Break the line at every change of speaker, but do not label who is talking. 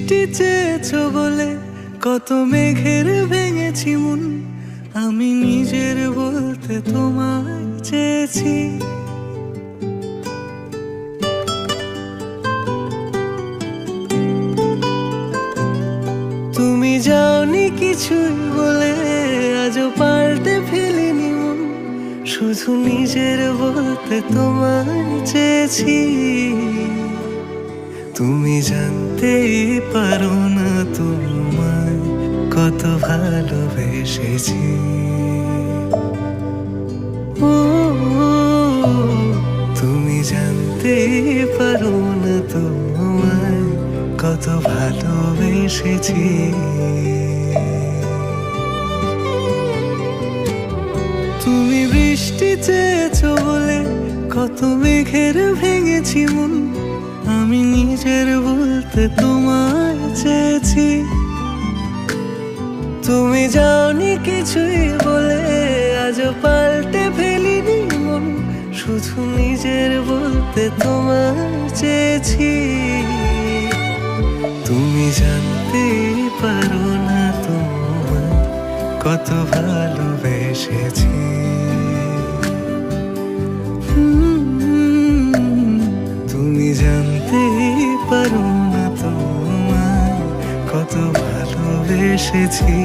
বৃষ্টি চেয়েছো বলে কত মেঘের ভেঙেছি মন, আমি নিজের বলতে তোমায় চেয়েছি। তুমি যাওনি কিছুই বলে আজও পাল্টে ফেলিনি মন, শুধু নিজের বলতে তোমায় চেয়েছি। তুমি জানতেই পারো না তোমায় কত ভালোবেসেছি। ও তুমি জানতেই পারো না তোমায় কত ভালোবেসেছি। তুমি বৃষ্টি চেয়েছো বলে কত মেঘের ভেঙেছি মন, আমি নিজের বলতে তোমায় চেয়েছি। তুমি যাওনি কিছুই বলে আজও পাল্টে ফেলিনি মন, শুধু নিজের বলতে তোমায় চেয়েছি। তুমি জানতে পারো না তোমায় কত ভালোবেসেছি। তুমি জানতে পারো না তোমায় কত ভালোবেসেছি।